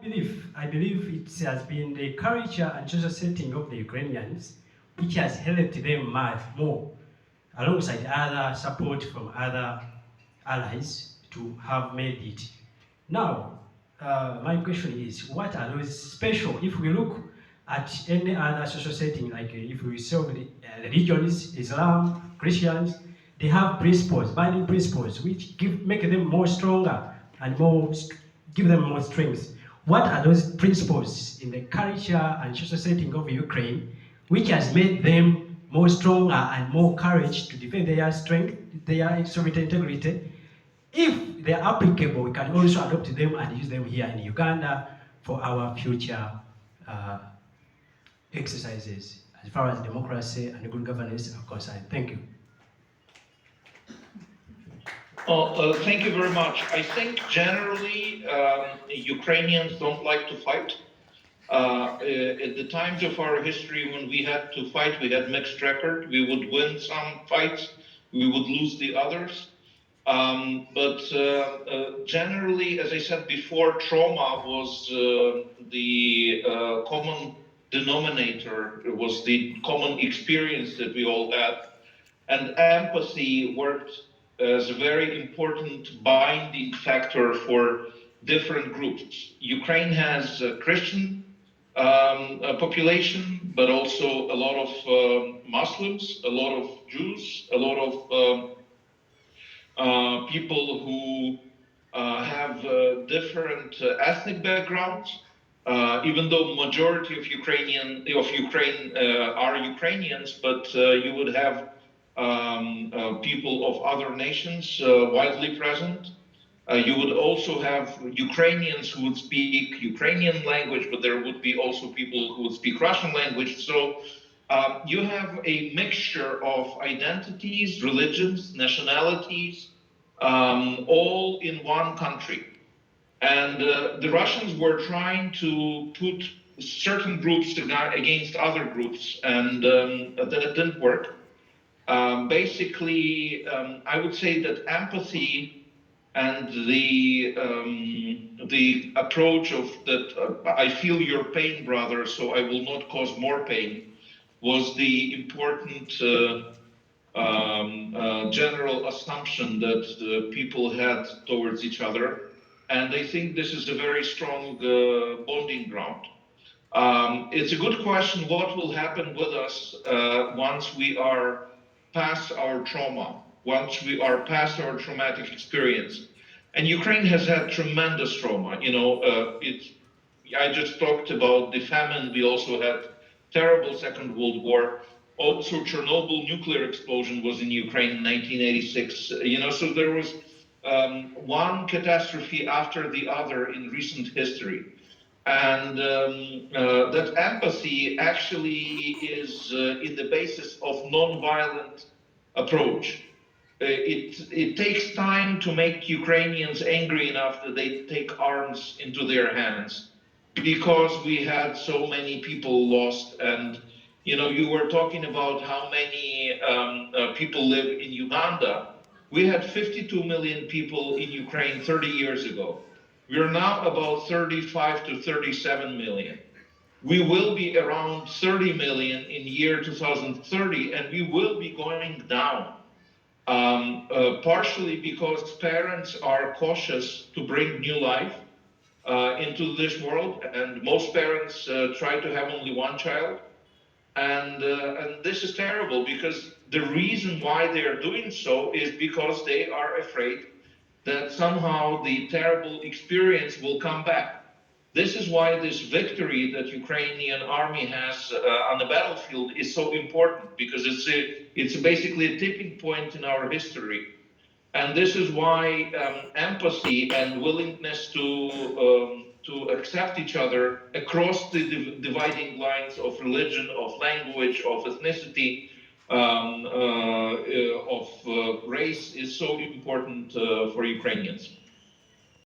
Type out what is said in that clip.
I believe it has been the culture and social setting of the Ukrainians which has helped them much more, alongside other support from other allies to have made it. Now, my question is, what are those special, if we look at any other social setting, like if we saw the religions, Islam, Christians, they have principles, binding principles, which make them more stronger and give them more strength. What are those principles in the culture and social setting of Ukraine, which has made them more stronger and more courage to defend their strength, their sovereignty integrity? If they are applicable, we can also adopt them and use them here in Uganda for our future exercises as far as democracy and good governance are concerned. Thank you. Thank you very much. I think generally Ukrainians don't like to fight. At the times of our history when we had to fight, we had mixed record. We would win some fights, we would lose the others. But generally, as I said before, trauma was the common denominator. It was the common experience that we all had. And empathy worked as a very important binding factor for different groups. Ukraine has a Christian population, but also a lot of Muslims, a lot of Jews, a lot of people who have different ethnic backgrounds. Even though majority of Ukraine are Ukrainians, but you would have people of other nations widely present. You would also have Ukrainians who would speak Ukrainian language, but there would be also people who would speak Russian language. So you have a mixture of identities, religions, nationalities, all in one country. And the Russians were trying to put certain groups against other groups, and that didn't work. Basically, I would say that empathy and the approach of that I feel your pain, brother, so I will not cause more pain, was the important general assumption that people had towards each other. And I think this is a very strong bonding ground. It's a good question, what will happen with us once we are past our trauma, once we are past our traumatic experience. And Ukraine has had tremendous trauma. You know, I just talked about the famine. We also had terrible Second World War. Also, Chernobyl nuclear explosion was in Ukraine in 1986. You know, so there was one catastrophe after the other in recent history. And that empathy actually is in the basis of non-violent approach. It takes time to make Ukrainians angry enough that they take arms into their hands, because we had so many people lost. And you know, you were talking about how many people live in Uganda. We had 52 million people in Ukraine 30 years ago. We are now about 35 to 37 million. We will be around 30 million in year 2030, and we will be going down. Partially because parents are cautious to bring new life into this world, and most parents try to have only one child. And this is terrible, because the reason why they are doing so is because they are afraid that somehow the terrible experience will come back. This is why this victory that Ukrainian army has on the battlefield is so important, because it's basically a tipping point in our history. And this is why empathy and willingness to accept each other across the dividing lines of religion, of language, of ethnicity, of race is so important for Ukrainians.